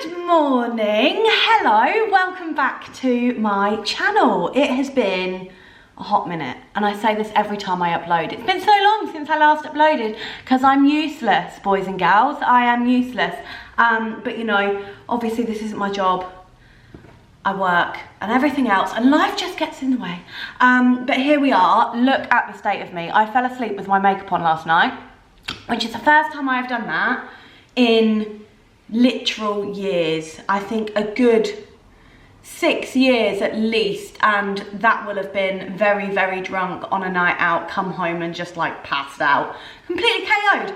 Good morning, hello, welcome back to my channel. It has been a hot minute and I say this every time I upload. It's been so long since I last uploaded because I'm useless, boys and gals. I am useless. But you know, obviously this isn't my job. I work and everything else and life just gets in the way. But here we are, look at the state of me. I fell asleep with my makeup on last night, which is the first time I have done that in literal years. I think a good 6 years at least, and that will have been very, very drunk on a night out, come home and just like passed out, completely KO'd.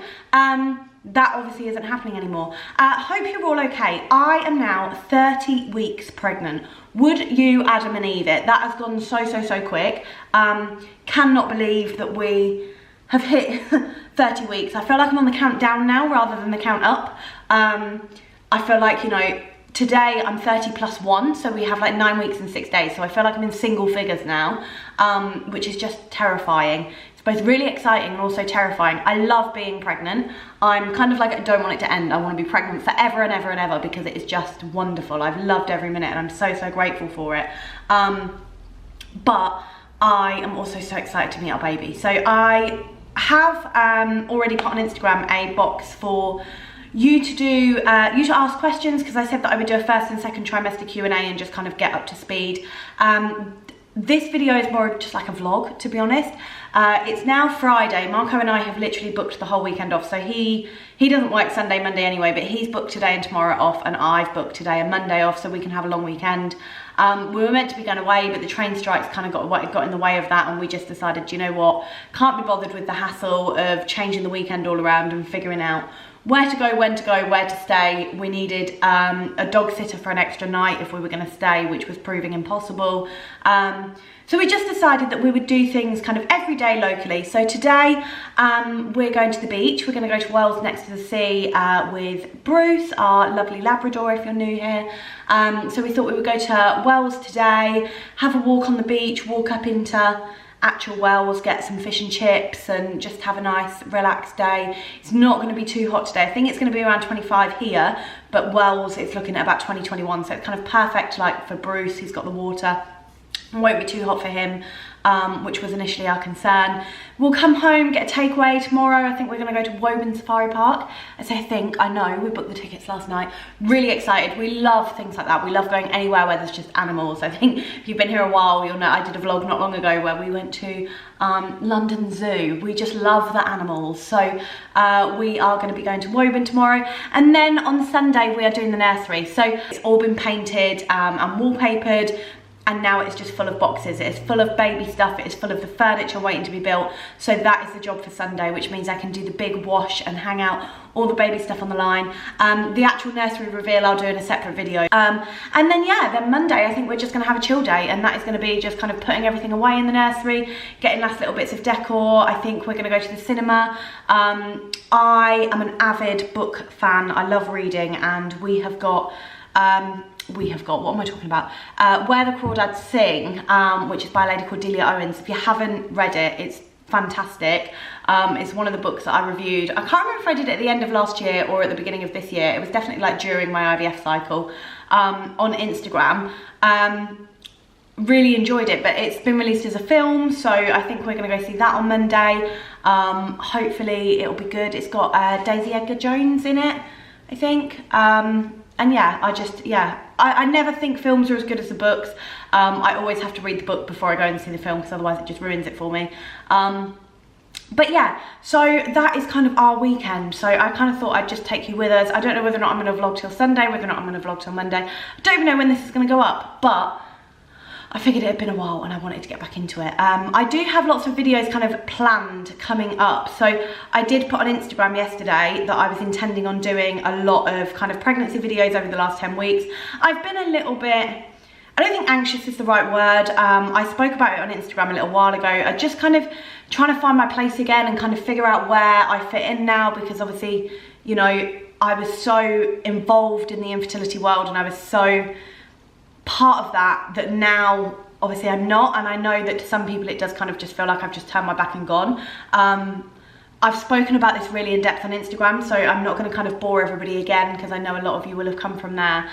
That obviously isn't happening anymore. Hope you're all okay. I am now 30 weeks pregnant. Would you Adam and Eve it? That has gone so quick. Cannot believe that we have hit 30 weeks. I feel like I'm on the countdown now rather than the count up. I feel like, you know, today I'm 30 plus 1, so we have like 9 weeks and 6 days. So I feel like I'm in single figures now, which is just terrifying. It's both really exciting and also terrifying. I love being pregnant. I'm kind of like, I don't want it to end. I want to be pregnant forever and ever and ever because it is just wonderful. I've loved every minute and I'm so grateful for it. But I am also so excited to meet our baby. So I have already put on Instagram a box for you to ask questions, because I said that I would do a first and second trimester Q&A and just kind of get up to speed. This video is more just like a vlog, to be honest. It's now Friday. Marco and I have literally booked the whole weekend off. So he doesn't work Sunday, Monday anyway, but he's booked today and tomorrow off, and I've booked today and Monday off so we can have a long weekend. We were meant to be going away, but the train strikes kind of got in the way of that, and we just decided, do you know what, can't be bothered with the hassle of changing the weekend all around and figuring out where to go, when to go, where to stay. We needed a dog sitter for an extra night if we were going to stay, which was proving impossible. So we just decided that we would do things kind of every day locally. So today we're going to the beach. We're going to go to Wells next to the sea with Bruce, our lovely Labrador, if you're new here. So we thought we would go to Wells today, have a walk on the beach, walk up into actual Wells, get some fish and chips and just have a nice relaxed day. It's not going to be too hot today. I think it's going to be around 25 here, but Wells it's looking at about 20-21, so it's kind of perfect like for Bruce. He's got the water. It won't be too hot for him, which was initially our concern. We'll come home, get a takeaway tomorrow. I think we're going to go to Woburn Safari Park. I know, we booked the tickets last night. Really excited. We love things like that. We love going anywhere where there's just animals. I think if you've been here a while, you'll know I did a vlog not long ago where we went to London Zoo. We just love the animals. So we are going to be going to Woburn tomorrow. And then on Sunday, we are doing the nursery. So it's all been painted and wallpapered. And now it's just full of boxes. It's full of baby stuff. It is full of the furniture waiting to be built. So that is the job for Sunday, which means I can do the big wash and hang out all the baby stuff on the line. The actual nursery reveal I'll do in a separate video. And then yeah, then Monday I think we're just gonna have a chill day, and that is gonna be just kind of putting everything away in the nursery, getting last little bits of decor. I think we're gonna go to the cinema. I am an avid book fan. I love reading, and we have got, what am I talking about? Where the Crawdads Sing, which is by a lady called Delia Owens. If you haven't read it, it's fantastic. It's one of the books that I reviewed. I can't remember if I did it at the end of last year or at the beginning of this year. It was definitely like during my IVF cycle on Instagram. Really enjoyed it, but it's been released as a film, so I think we're gonna go see that on Monday. Hopefully it'll be good. It's got Daisy Edgar Jones in it, I think. And yeah, I never think films are as good as the books. I always have to read the book before I go and see the film, because otherwise it just ruins it for me. But yeah, so that is kind of our weekend. So I kind of thought I'd just take you with us. I don't know whether or not I'm going to vlog till Sunday, whether or not I'm going to vlog till Monday. I don't even know when this is going to go up, but I figured it had been a while and I wanted to get back into it. I do have lots of videos kind of planned coming up. So I did put on Instagram yesterday that I was intending on doing a lot of kind of pregnancy videos over the last 10 weeks. I've been a little bit, I don't think anxious is the right word. I spoke about it on Instagram a little while ago. I just kind of trying to find my place again and kind of figure out where I fit in now, because obviously, you know, I was so involved in the infertility world and I was so part of that now obviously I'm not, and I know that to some people it does kind of just feel like I've just turned my back and gone. I've spoken about this really in depth on Instagram, so I'm not going to kind of bore everybody again because I know a lot of you will have come from there.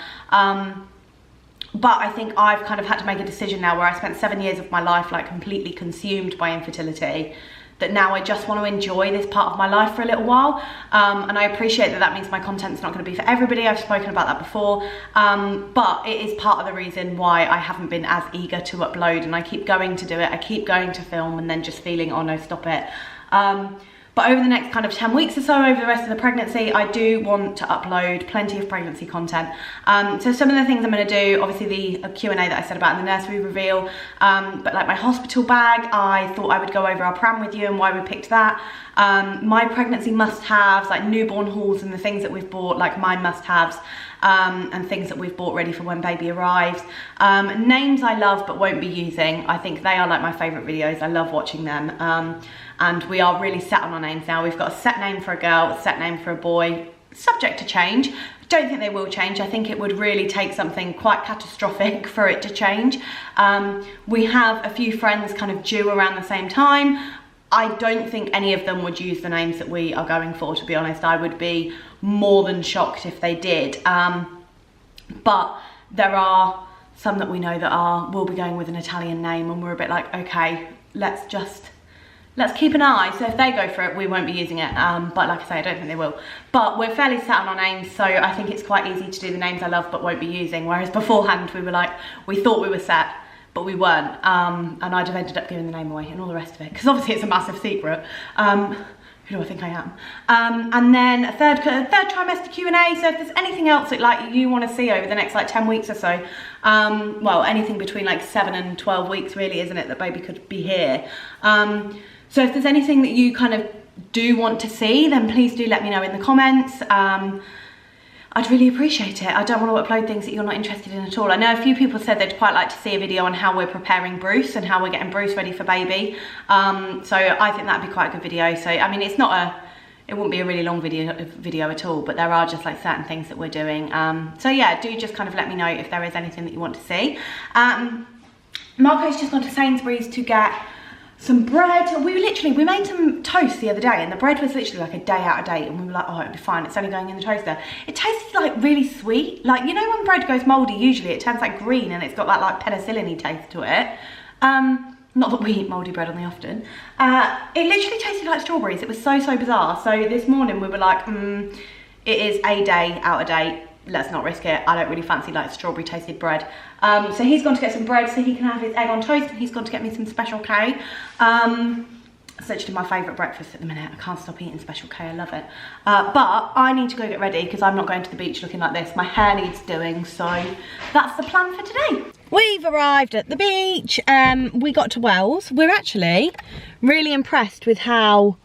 But I think I've kind of had to make a decision now where I spent 7 years of my life like completely consumed by infertility, that now I just want to enjoy this part of my life for a little while. And I appreciate that that means my content's not going to be for everybody. I've spoken about that before. But it is part of the reason why I haven't been as eager to upload, and I keep going to do it. I keep going to film and then just feeling, oh no, stop it. But over the next kind of 10 weeks or so, over the rest of the pregnancy, I do want to upload plenty of pregnancy content. So some of the things I'm going to do, obviously the Q&A that I said about in the nursery reveal, but like my hospital bag, I thought I would go over our pram with you and why we picked that. My pregnancy must-haves, like newborn hauls and the things that we've bought, like my must-haves, and things that we've bought ready for when baby arrives. Names I love but won't be using. I think they are like my favourite videos. I love watching them. And we are really set on our names now. We've got a set name for a girl, a set name for a boy, subject to change. I don't think they will change. I think it would really take something quite catastrophic for it to change. We have a few friends kind of due around the same time. I don't think any of them would use the names that we are going for, to be honest. I would be more than shocked if they did. But there are some that we know that will be going with an Italian name, and we're a bit like, okay, let's keep an eye. So if they go for it, we won't be using it. But like I say, I don't think they will. But we're fairly set on our names, so I think it's quite easy to do the names I love but won't be using. Whereas beforehand, we were like, we thought we were set, but we weren't. And I'd have ended up giving the name away and all the rest of it, because obviously it's a massive secret. Who do I think I am? And then a third trimester Q&A. So if there's anything else that like you want to see over the next like 10 weeks or so, well, anything between like 7 and 12 weeks really, isn't it, that baby could be here. So if there's anything that you kind of do want to see, then please do let me know in the comments. I'd really appreciate it. I don't want to upload things that you're not interested in at all. I know a few people said they'd quite like to see a video on how we're preparing Bruce and how we're getting Bruce ready for baby. So I think that'd be quite a good video. So, I mean, it wouldn't be a really long video at all, but there are just like certain things that we're doing. So yeah, do just kind of let me know if there is anything that you want to see. Marco's just gone to Sainsbury's to get some bread. We made some toast the other day, and the bread was literally like a day out of date, and we were like, oh, it'll be fine, it's only going in the toaster. It tasted like really sweet. Like, you know when bread goes mouldy, usually it turns like green and it's got that like penicillin-y taste to it. Not that we eat mouldy bread on the often. It literally tasted like strawberries. It was so bizarre. So this morning we were like, it is a day out of date. Let's not risk it. I don't really fancy like strawberry tasted bread. So he's gone to get some bread so he can have his egg on toast, and he's gone to get me some Special K. It's literally my favourite breakfast at the minute. I can't stop eating Special K, I love it. But I need to go get ready because I'm not going to the beach looking like this. My hair needs doing, so that's the plan for today. We've arrived at the beach. We got to Wells. We're actually really impressed with how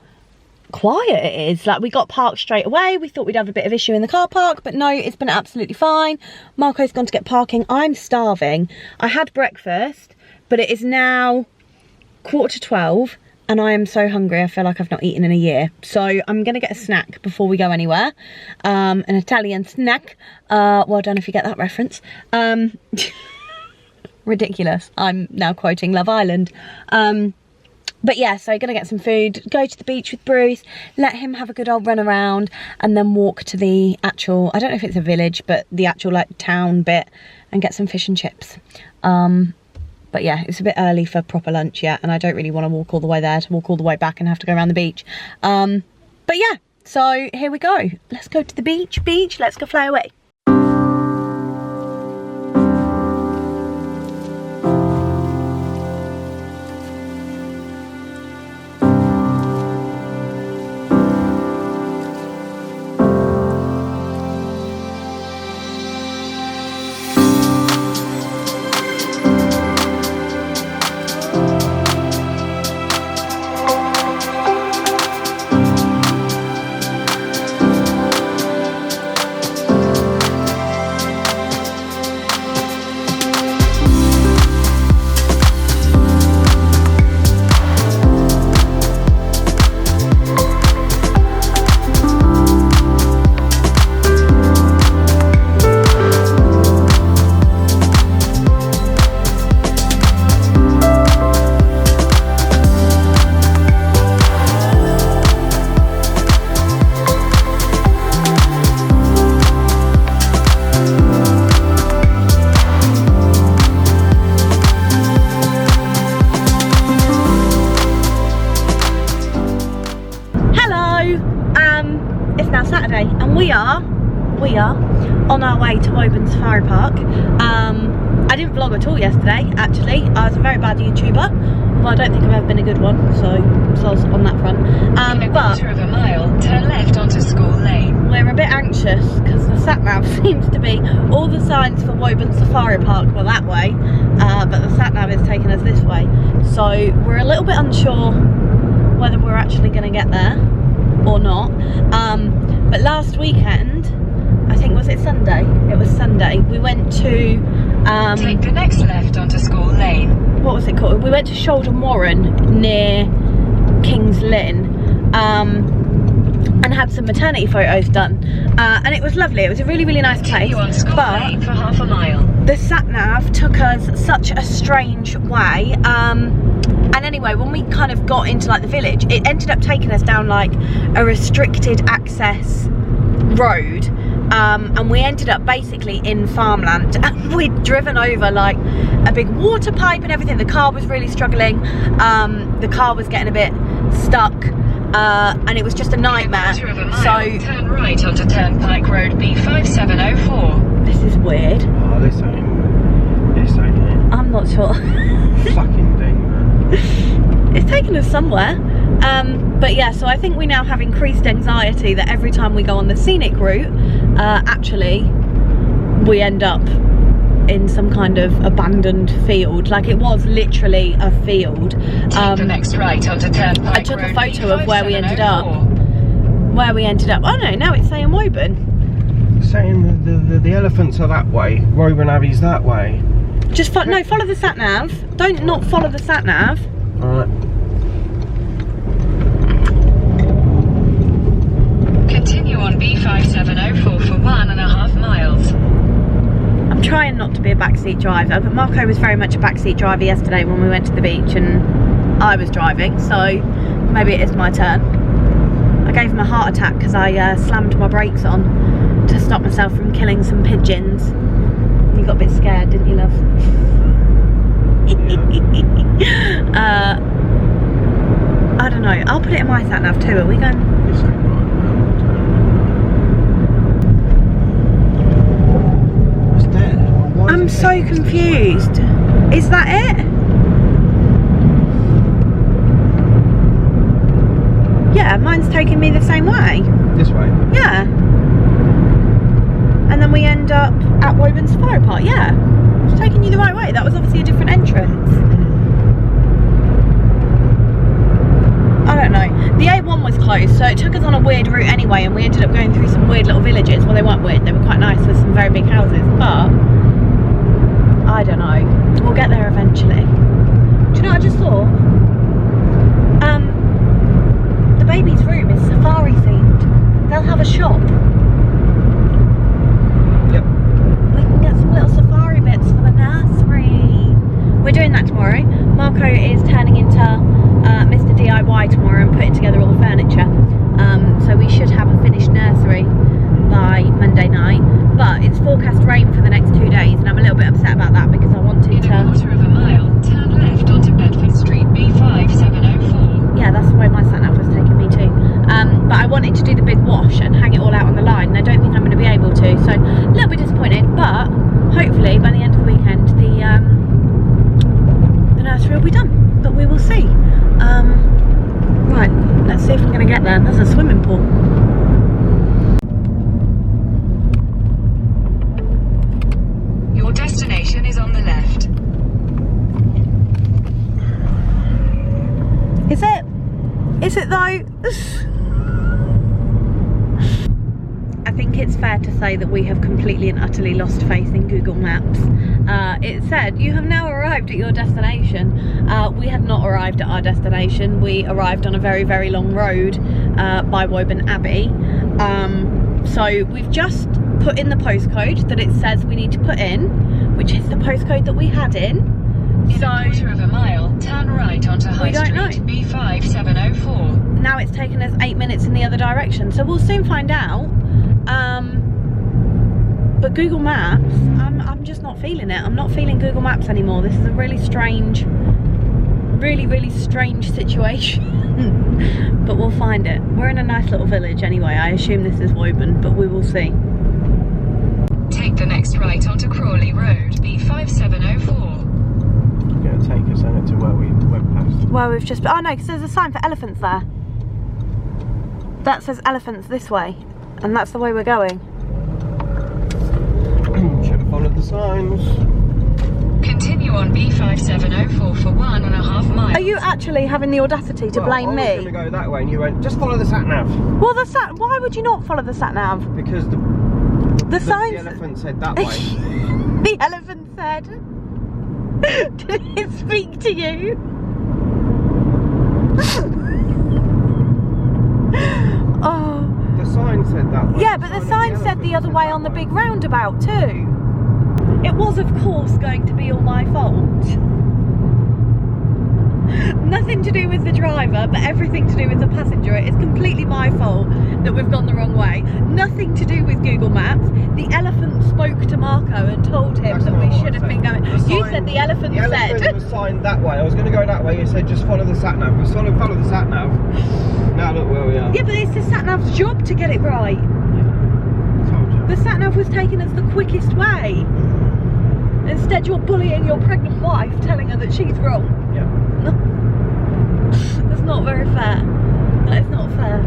quiet it is. Like, we got parked straight away. We thought we'd have a bit of issue in the car park, but no, it's been absolutely fine. Marco's gone to get parking. I'm starving. I had breakfast, but it is now 11:45 and I am so hungry. I feel like I've not eaten in a year, so I'm gonna get a snack before we go anywhere. An Italian snack. Well done if you get that reference. Ridiculous. I'm now quoting Love Island. But yeah, so gonna get some food, go to the beach with Bruce, let him have a good old run around, and then walk to the actual, I don't know if it's a village, but the actual like town bit, and get some fish and chips. But yeah, it's a bit early for proper lunch yet, and I don't really want to walk all the way there to walk all the way back and have to go around the beach. But yeah, so here we go. Let's go to the beach, let's go fly away. on our way to Woburn Safari Park. I didn't vlog at all yesterday, actually. I was a very bad YouTuber. Well, I don't think I've ever been a good one, so on that front. In a quarter of a mile, turn left onto School Lane. We're a bit anxious because the sat-nav seems to be, all the signs for Woburn Safari Park were that way, but the sat-nav is taking us this way. So we're a little bit unsure whether we're actually going to get there or not. But last weekend, I think, was it Sunday? It was Sunday. We went to... take the next left onto School Lane. What was it called? We went to Shoulden Warren near King's Lynn. And had some maternity photos done, and it was lovely. It was a really, really nice place. But for half a mile. The sat nav took us such a strange way. And anyway, when we kind of got into like the village, it ended up taking us down like a restricted access road. And we ended up basically in farmland, and we'd driven over like a big water pipe and everything. The car was really struggling. The car was getting a bit stuck. And it was just a nightmare. So turn right onto Turnpike Road B5704. This is weird. Oh, this ain't it. I'm not sure. Fucking thing, man. It's taken us somewhere. But yeah, so I think we now have increased anxiety that every time we go on the scenic route, actually we end up in some kind of abandoned field. Like, it was literally a field. Take the next right onto Turnpike I took a Road photo of where we ended up. B5704. Oh no, now it's saying Woburn. Saying the elephants are that way, Woburn Abbey's that way. Just no, follow the sat nav. Don't not follow the sat nav. Alright. Continue on B5704 for 1.5 miles. I'm trying not to be a backseat driver, but Marco was very much a backseat driver yesterday when we went to the beach and I was driving, so maybe it is my turn. I gave him a heart attack because I slammed my brakes on to stop myself from killing some pigeons. You got a bit scared, didn't you, love? Yeah. I don't know, I'll put it in my sat nav too. Are we going? I'm so confused. Is that it? Yeah, mine's taking me the same way. This way? Yeah. And then we end up at Woburn Safari Park. Yeah. It's taking you the right way. That was obviously a different entrance. I don't know. The A1 was closed, so it took us on a weird route anyway, and we ended up going through some weird little villages. Well, they weren't weird, they were quite nice with some very big houses, but I don't know. We'll get there eventually. Do you know what I just saw? The baby's room is safari themed. They'll have a shop. Yep. We can get some little safari bits for the nursery. We're doing that tomorrow. Marco is turning into Mr. DIY tomorrow and putting together all the furniture. So we should have a finished nursery by Monday night. But it's forecast rain for the next 2 days, and I'm a little bit upset about that because I wanted to... In a quarter of a mile, turn left onto Bedford Street B5704. Yeah, that's the way my sat nav was taking me to. But I wanted to do the big wash and hang it all out on the line, and I don't think I'm going to be able to. So a little bit disappointed, but hopefully by the end of the weekend the nursery will be done. But we will see. Right, let's see if we're going to get there. There's a swimming pool. Your destination is on the left. Is it? Is it though? I think it's fair to say that we have completely and utterly lost faith in Google Maps. It said, you have now arrived at your destination. We had not arrived at our destination. We arrived on a very, very long road by Woburn Abbey. So we've just put in the postcode that it says we need to put in, which is the postcode that we had in. In a quarter of a mile, turn right onto High Street B5704. Now it's taken us 8 minutes in the other direction, so we'll soon find out. But Google Maps, I'm just not feeling it. I'm not feeling Google Maps anymore. This is a really strange, really strange situation. But we'll find it. We're in a nice little village anyway. I assume this is Woburn, but we will see. the next right onto Crawley Road, B5704. It's going to take us to where we went past. Well, we've just... Oh no, because there's a sign for elephants there. That says elephants this way. And that's the way we're going. Should have followed the signs. Continue on B5704 for 1.5 miles. Are you actually having the audacity to blame me? I was going to go that way and you went, just follow the sat-nav. Well, why would you not follow the sat-nav? Because the signs... The elephant said that way. The elephant said... Did it speak to you? Oh. The sign said that way. Yeah, but the sign said the other way on the big roundabout too. It was, of course, going to be all my fault. Nothing to do with the driver, but everything to do with the passenger. It's completely my fault that we've gone the wrong way. Nothing to do with Google Maps. The elephant spoke to Marco and told him that we should have been going. You said the elephant said. The elephant was signed that way. I was going to go that way. You said just follow the sat nav. We follow the sat nav. Now look where we are. Yeah, but it's the sat nav's job to get it right. Yeah. Told you. The sat nav was taken as the quickest way. Instead, you're bullying your pregnant wife, telling her that she's wrong. Yeah. That's not very fair. That is not fair.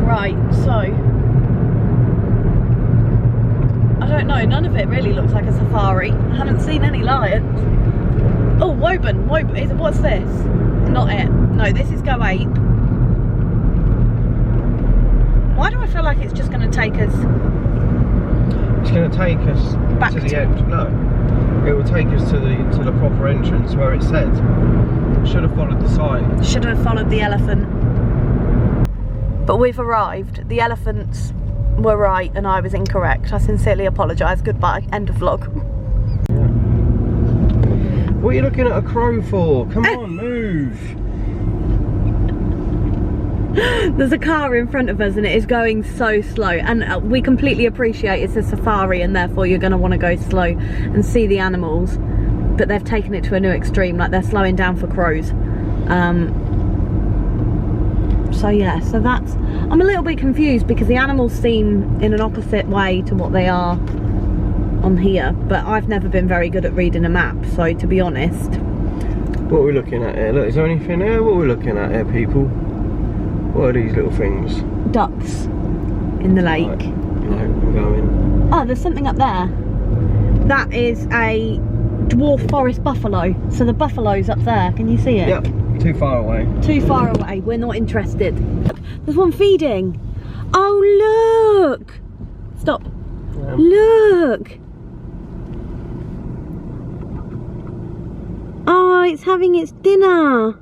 Right, so I don't know, none of it really looks like a safari. I haven't seen any lions. Oh, Woburn, what's this? Not it. No, this is Go Ape. Why do I feel like it's just going to take us? It's going to take us back to the end. No, it will take us to the proper entrance where it said. Should have followed the sign. Should have followed the elephant. But we've arrived. The elephants were right and I was incorrect. I sincerely apologise. Goodbye. End of vlog. Yeah. What are you looking at a crow for? Come on, move. There's a car in front of us and it is going so slow, and we completely appreciate it's a safari and therefore you're going to want to go slow and see the animals, but they've taken it to a new extreme, like they're slowing down for crows. So yeah, so that's, I'm a little bit confused because the animals seem in an opposite way to what they are on here, but I've never been very good at reading a map, so to be honest. What are we looking at here? Look, is there anything there? What are we looking at here, people? What are these little things? Ducks in the lake. Right. No, I'm going. Oh, there's something up there. That is a dwarf forest buffalo. So the buffalo's up there. Can you see it? Yep. Too far away. Too far away. We're not interested. There's one feeding. Oh, look. Stop. Yeah. Look. Oh, it's having its dinner.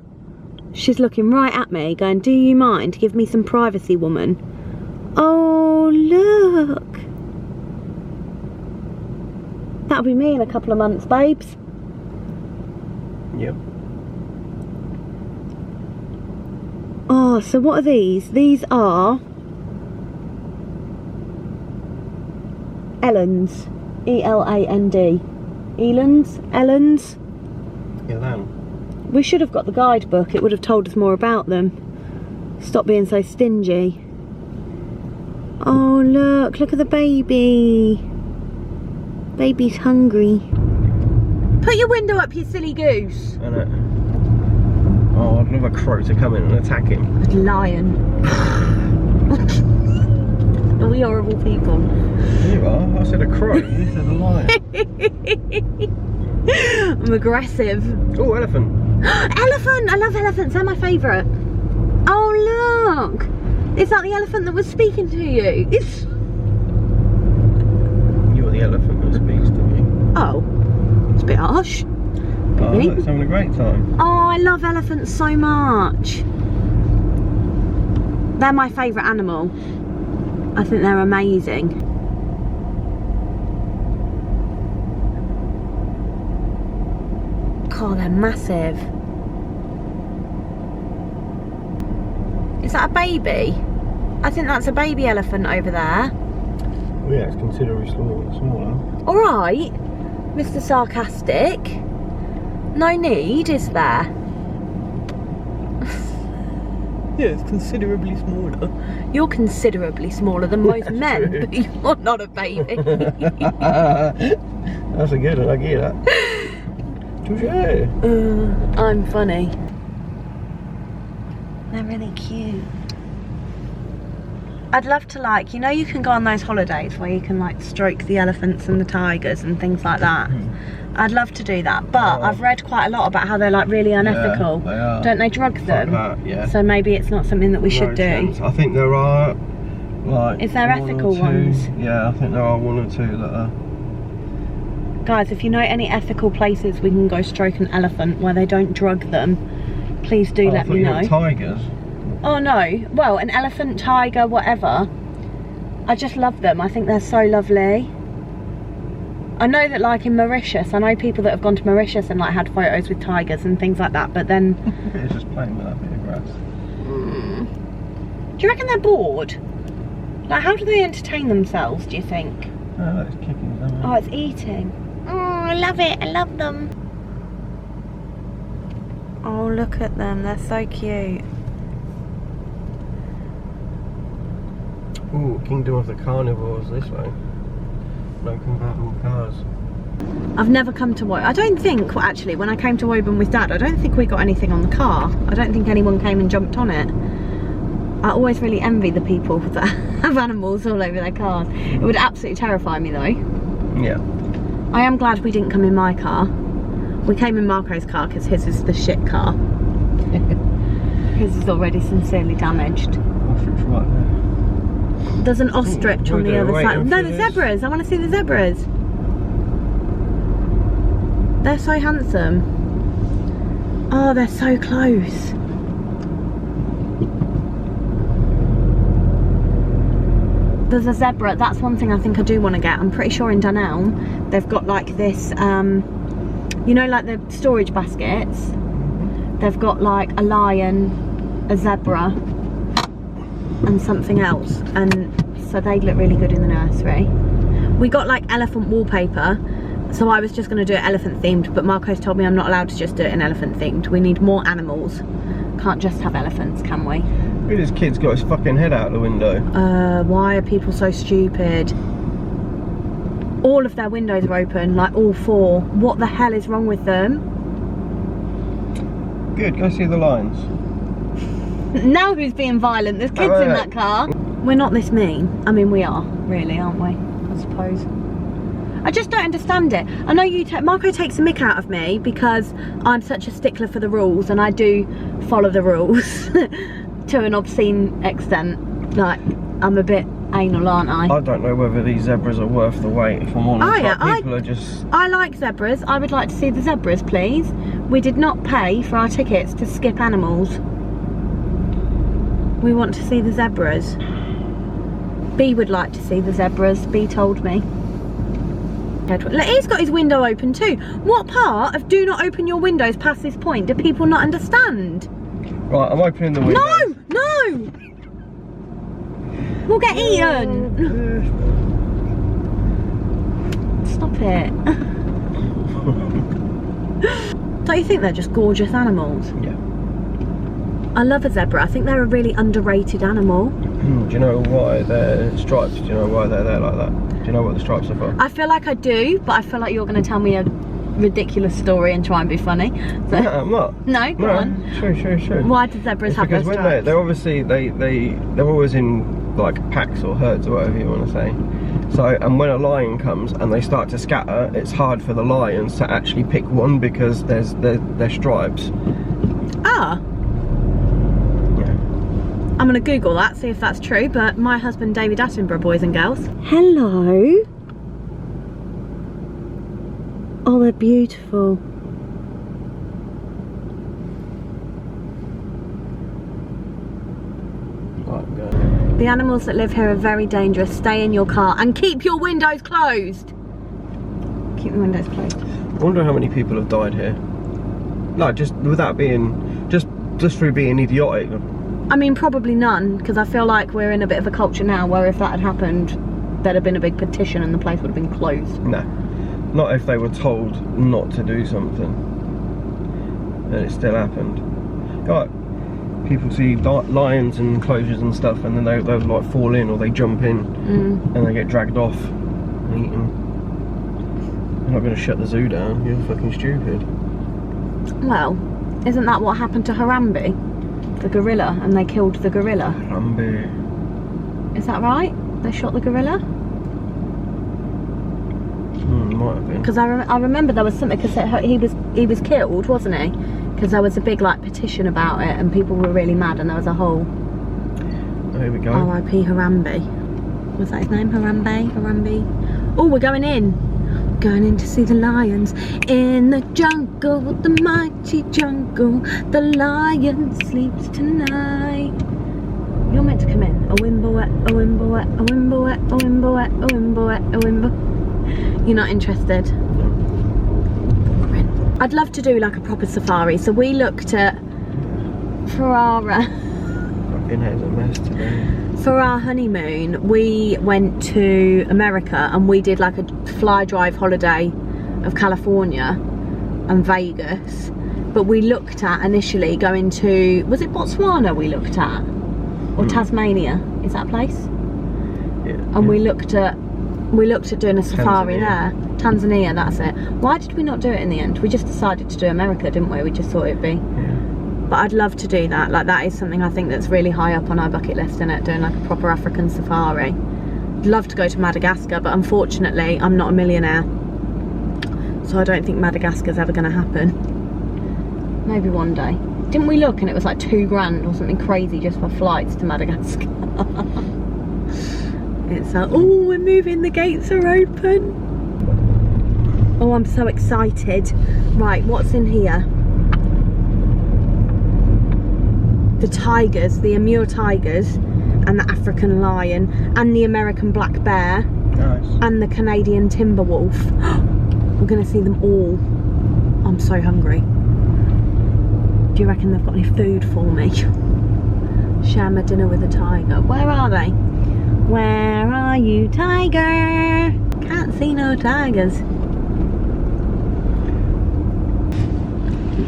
She's looking right at me, going, do you mind? Give me some privacy, woman. Oh, look. That'll be me in a couple of months, babes. Yep. Oh, so what are these? These are Elans. E-L-A-N-D. Elands? Elans? Elan. We should have got the guidebook, it would have told us more about them. Stop being so stingy. Oh look at the baby. Baby's hungry. Put your window up, you silly goose. Innit? Oh, I'd love a crow to come in and attack him. Lion. Are we horrible people? You are. I said a crow, you said a lion. I'm aggressive. Oh, elephant. Elephant! I love elephants, they're my favourite. Oh look! Is that the elephant that was speaking to you? You're the elephant that speaks to me. Oh, it's a bit harsh. Oh, look, it's having a great time. Oh, I love elephants so much. They're my favourite animal. I think they're amazing. Oh, they're massive. Is that a baby? I think that's a baby elephant over there. Oh yeah, it's considerably smaller. Alright, Mr. Sarcastic. No need, is there? Yeah, it's considerably smaller. You're considerably smaller than most men, but you're not a baby. That's a good one, I get that. Touché. I'm funny. They're really cute. I'd love to, like, you know, you can go on those holidays where you can like stroke the elephants and the tigers and things like that. I'd love to do that, but I've read quite a lot about how they're like really unethical. Yeah, they are. Don't they drug them? That, yeah. So maybe it's not something that we should do. I think there are like. Is there ethical ones? Yeah, I think there are 1 or 2 that are. Guys, if you know any ethical places we can go stroke an elephant where they don't drug them, please do let me know. Tigers. Oh no, well, an elephant, tiger, whatever. I just love them. I think they're so lovely. I know that like in Mauritius, I know people that have gone to Mauritius and like had photos with tigers and things like that, but then... It's just playing with that bit of grass. Do you reckon they're bored? Like, how do they entertain themselves, do you think? Oh, it's kicking something. Oh, it's eating. Oh, I love it. I love them. Oh, look at them. They're so cute. Ooh, Kingdom of the Carnivores this way. No compatible cars. I've never come to Woburn. I don't think, well, actually, when I came to Woburn with Dad, I don't think we got anything on the car. I don't think anyone came and jumped on it. I always really envy the people that have animals all over their cars. It would absolutely terrify me though. Yeah. I am glad we didn't come in my car. We came in Marco's car because his is the shit car. His is already sincerely damaged. Ostrich right there. There's an ostrich on the other side. No, the zebras. I want to see the zebras. They're so handsome. Oh, they're so close. There's a zebra. That's one thing I think I do want to get. I'm pretty sure in Dunelm they've got like this, you know, like the storage baskets. They've got like a lion, a zebra, and something else, and so they look really good in the nursery. We got like elephant wallpaper, so I was just going to do it elephant themed, but Marco's told me I'm not allowed to just do it in elephant themed. We need more animals. Can't just have elephants, can we? Look at this kid's got his fucking head out the window. Why are people so stupid? All of their windows are open, like all 4. What the hell is wrong with them? Good, go see the lions. Now who's being violent? There's kids in that car. We're not this mean. I mean, we are, really, aren't we? I suppose. I just don't understand it. I know Marco takes a mick out of me because I'm such a stickler for the rules, and I do follow the rules to an obscene extent. Like, I'm a bit anal, aren't I? I don't know whether these zebras are worth the wait, if I'm honest. Oh, yeah, people are just... I like zebras. I would like to see the zebras, please. We did not pay for our tickets to skip animals. We want to see the zebras. B would like to see the zebras. B told me. He's got his window open too. What part of do not open your windows past this point do people not understand? Right, I'm opening the window. No! No! We'll get eaten! Stop it. Don't you think they're just gorgeous animals? Yeah. I love a zebra. I think they're a really underrated animal. Do you know why they're stripes? Do you know why they're there like that? Do you know what the stripes are for? I feel like I do, but I feel like you're going to tell me a ridiculous story and try and be funny. So, No, I'm not. No, go on. Sure. Why do zebras have those because when stripes? they're obviously they're always in like packs or herds or whatever you want to say. So, and when a lion comes and they start to scatter, it's hard for the lions to actually pick one because there's stripes. Ah. Yeah. I'm going to Google that, see if that's true, but my husband David Attenborough, boys and girls. Hello. Oh, they're beautiful. The animals that live here are very dangerous. Stay in your car and keep your windows closed. Keep the windows closed. I wonder how many people have died here. No, just without being, just through being idiotic. I mean, probably none, because I feel like we're in a bit of a culture now where if that had happened, there'd have been a big petition and the place would have been closed. No, not if they were told not to do something and it still happened. Right, people see lions and enclosures and stuff, and then they'll like fall in or they jump in and they get dragged off and eaten. You're not going to shut the zoo down. You're fucking stupid. Well, isn't that what happened to Harambe, the gorilla, and they killed the gorilla? Harambe. Is that right? They shot the gorilla? Might have been. Because I remember there was something, because he was killed, wasn't he? Because there was a big like petition about it, and people were really mad, and there was a whole There we go. R.I.P. Harambe. Was that his name? Harambe? Oh, we're going in. Going in to see the lions in the jungle, the mighty jungle. The lion sleeps tonight. You're meant to come in. A wimble, a wimble, a wimble, a wimble, a wimble, a wimble. You're not interested? I'd love to do like a proper safari. So we looked at for our Fucking hell's a mess today. for our honeymoon, we went to America and we did like a fly drive holiday of California and Vegas. But we looked at initially going to, was it Botswana we looked at? Or Tasmania? Is that a place? Yeah. And we looked at doing a safari there. Tanzania, that's it. Why did we not do it in the end? We just decided to do America, didn't we? We just thought it'd be. Yeah. But I'd love to do that. Like, that is something I think that's really high up on our bucket list, isn't it? Doing like a proper African safari. I'd love to go to Madagascar, but unfortunately I'm not a millionaire, so I don't think Madagascar's ever going to happen. Maybe one day. Didn't we look and it was like £2,000 or something crazy just for flights to Madagascar? It's like, oh, we're moving, the gates are open. Oh, I'm so excited. Right, what's in here? The tigers, the Amur tigers, and the African lion, and the American black bear, Nice. and the Canadian timber wolf. We're gonna see them all. I'm so hungry. Do you reckon they've got any food for me? Share my dinner with a tiger. Where are they? Where are you, tiger? Can't see no tigers.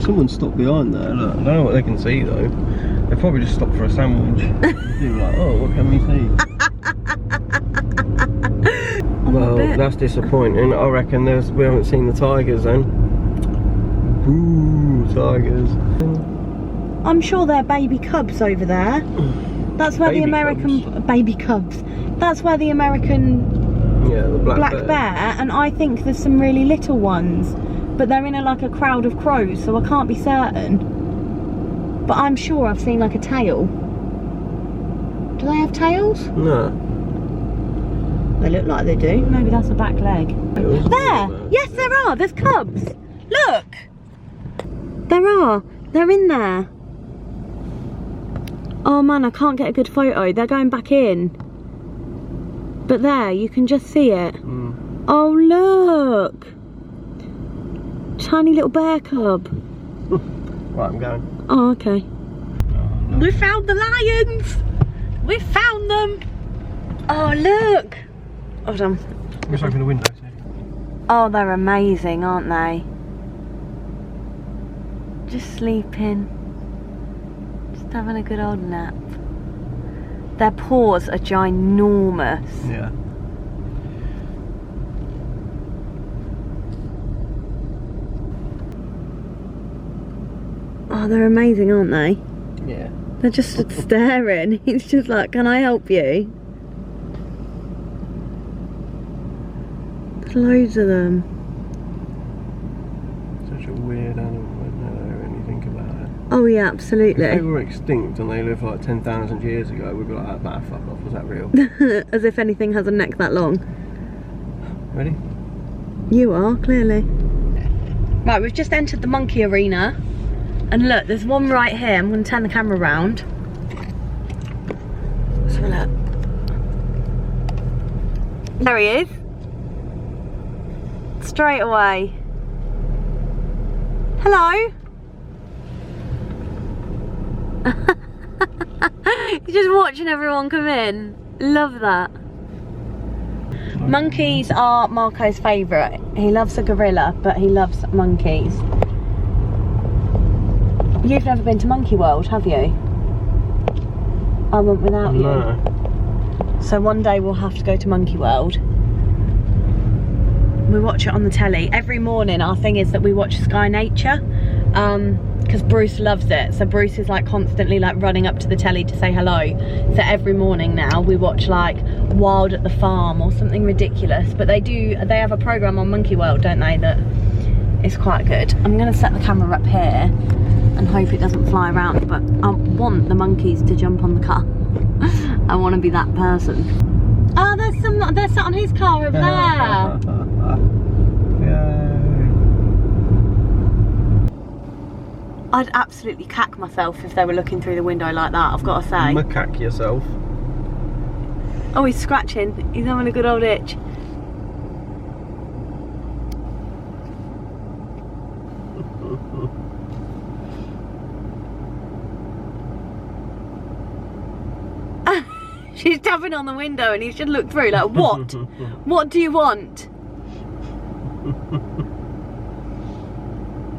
Someone stopped behind there. Look, I don't know what they can see though. They probably just stopped for a sandwich. They were like, oh, what can we see? Well, that's disappointing. I reckon we haven't seen the tigers then. Ooh, tigers. I'm sure they're baby cubs over there. That's where Baby the American cubs? baby cubs. That's where the American Yeah, the black bear, and I think there's some really little ones, but they're in like a crowd of crows, so I can't be certain. But I'm sure I've seen like a tail. Do they have tails? No. They look like they do. Maybe that's a back leg. There! Yes, there are. There's cubs. Look! There are. They're in there. Oh man, I can't get a good photo. They're going back in. But there, you can just see it. Oh, look! Tiny little bear cub. Right, I'm going. Oh, okay. We found the lions! We found them! Oh, look! Hold on. Let's open the window. Oh, they're amazing, aren't they? Just sleeping. Just having a good old nap. Their paws are ginormous. Yeah. Oh, they're amazing, aren't they? Yeah. They're just staring. He's just like, can I help you? There's loads of them. Such a weird animal, isn't it, when you think about it? Oh yeah, If absolutely. they were extinct and they lived like 10,000 years ago, we'd be like, nah, fuck off, was that real? As if anything has a neck that long. Ready? You are, clearly. Right, we've just entered the monkey arena. And look, there's one right here. I'm going to turn the camera around. Let's have a look. There he is. Straight away. Hello. You're just watching everyone come in. Love that. Monkeys are Marco's favourite. He loves a gorilla, but he loves monkeys. You've never been to Monkey World, have you? I went without you. No. So one day we'll have to go to Monkey World. We watch it on the telly. Every morning our thing is that we watch Sky Nature. Because Bruce loves it. So Bruce is like constantly like running up to the telly to say hello. So every morning now we watch like Wild at the Farm or something ridiculous. But they have a programme on Monkey World, don't they, that is quite good. I'm gonna set the camera up here and hope it doesn't fly around, but I want the monkeys to jump on the car. I want to be that person. Oh, they're sat on his car over there. I'd absolutely cack myself if they were looking through the window like that, I've got to say. Macaque yourself. Oh, he's scratching. He's having a good old itch. She's tapping on the window and he's just looked through like, what? What do you want?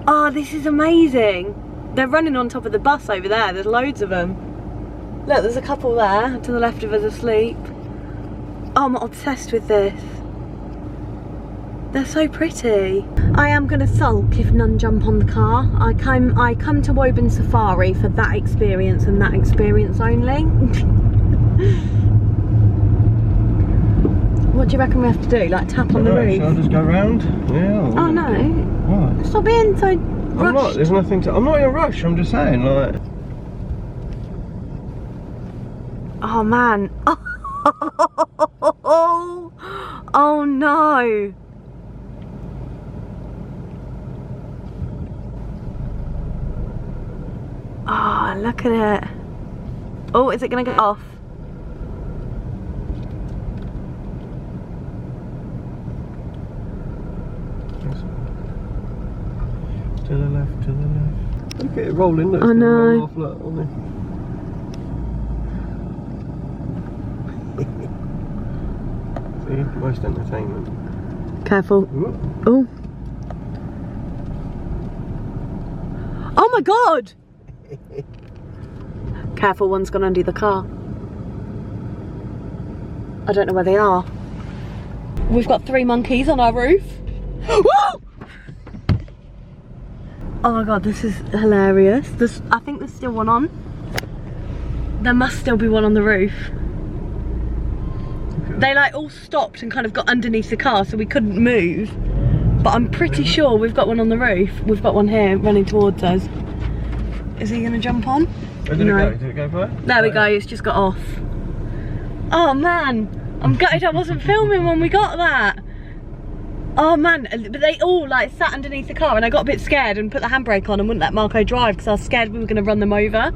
Oh, this is amazing. They're running on top of the bus over there. There's loads of them. Look, there's a couple there to the left of us asleep. Oh, I'm obsessed with this. They're so pretty. I am gonna sulk if none jump on the car. I come to Woburn Safari for that experience and that experience only. What do you reckon we have to do? Like tap on the roof? Shall I just go round? Yeah. Oh no. What? Stop being so rushed. I'm not, there's nothing to, I'm not in a rush, I'm just saying, like. Oh man. Oh no. Oh, look at it. Oh, is it gonna get off? To the left, to the left. Look at it rolling, look. I know. Roll off, look, on there. See, most entertainment. Careful. Ooh. Oh. Oh my god! Careful, one's gone under the car. I don't know where they are. We've got 3 monkeys on our roof. Whoa! Oh my god, this is hilarious. I think there's still one on. There must still be one on the roof. Okay. They like all stopped and kind of got underneath the car so we couldn't move. But I'm pretty sure we've got one on the roof. We've got one here running towards us. Is he gonna jump on? Where did it go? Did it go for it? There we go, it's just got off. Oh man, I'm gutted I wasn't filming when we got that. Oh man, but they all like sat underneath the car and I got a bit scared and put the handbrake on and wouldn't let Marco drive because I was scared we were gonna run them over.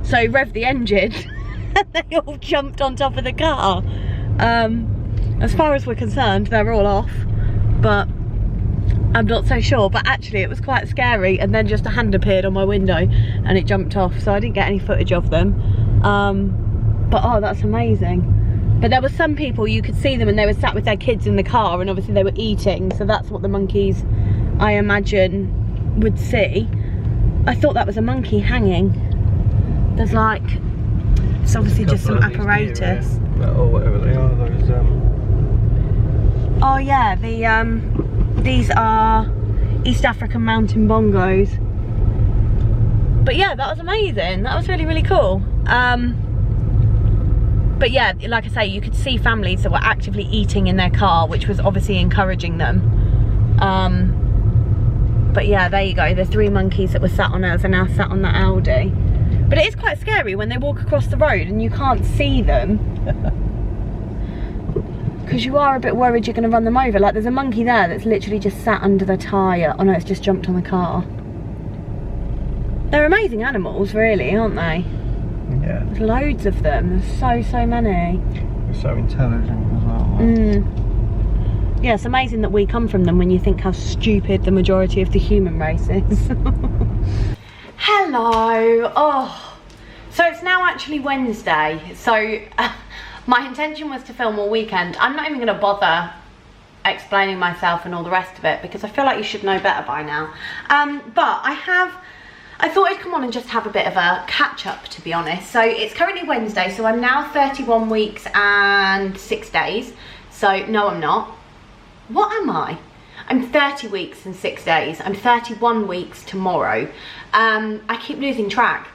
So revved the engine and they all jumped on top of the car. As far as we're concerned, they're all off, but I'm not so sure. But actually it was quite scary, and then just a hand appeared on my window and it jumped off, so I didn't get any footage of them. But oh, that's amazing. But there were some people, you could see them and they were sat with their kids in the car and obviously they were eating, so that's what the monkeys, I imagine, would see. I thought that was a monkey hanging. There's like, it's obviously just some apparatus. Or whatever they are, those Oh yeah, these are East African mountain bongos. But yeah, that was amazing. That was really, really cool. But yeah, like I say, you could see families that were actively eating in their car, which was obviously encouraging them. But yeah, there you go. The 3 monkeys that were sat on us are now sat on that Audi. But it is quite scary when they walk across the road and you can't see them. Because you are a bit worried you're going to run them over. Like there's a monkey there that's literally just sat under the tyre. Oh no, it's just jumped on the car. They're amazing animals, really, aren't they? yeah. There's loads of them. There's so many. They're so intelligent as well. Yeah, it's amazing that we come from them when you think how stupid the majority of the human race is. Hello. Oh, so it's now actually Wednesday. So my intention was to film all weekend. I'm not even going to bother explaining myself and all the rest of it because I feel like you should know better by now. But I have I thought I'd come on and just have a bit of a catch up, to be honest. So it's currently Wednesday, so I'm now 31 weeks and 6 days. So no, I'm not. What am I? I'm 30 weeks and 6 days. I'm 31 weeks tomorrow. I keep losing track.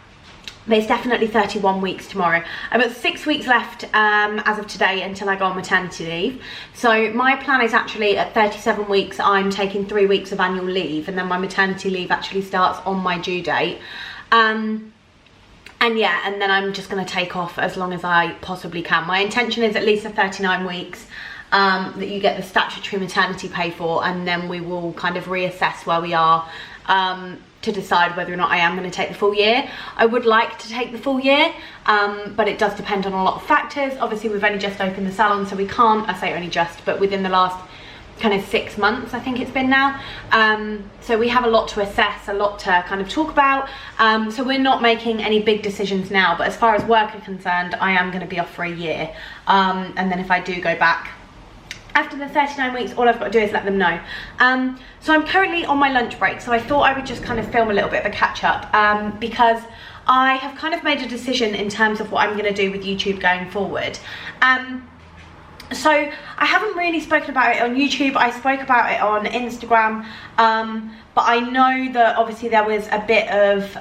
But it's definitely 31 weeks tomorrow. I've got 6 weeks left as of today until I go on maternity leave. So my plan is actually at 37 weeks, I'm taking 3 weeks of annual leave, and then my maternity leave actually starts on my due date. And yeah, and then I'm just gonna take off as long as I possibly can. My intention is at least a 39 weeks that you get the statutory maternity pay for, and then we will kind of reassess where we are to decide whether or not I am going to take the full year. I would like to take the full year, but it does depend on a lot of factors. Obviously, we've only just opened the salon, so we can't, I say only just, but within the last kind of 6 months, I think it's been now. So we have a lot to assess, a lot to kind of talk about. So we're not making any big decisions now, but as far as work are concerned, I am going to be off for a year. And then if I do go back after the 39 weeks, all I've got to do is let them know. So I'm currently on my lunch break, so I thought I would just kind of film a little bit of a catch up because I have kind of made a decision in terms of what I'm going to do with YouTube going forward. So I haven't really spoken about it on YouTube. I spoke about it on Instagram, but I know that obviously there was a bit of,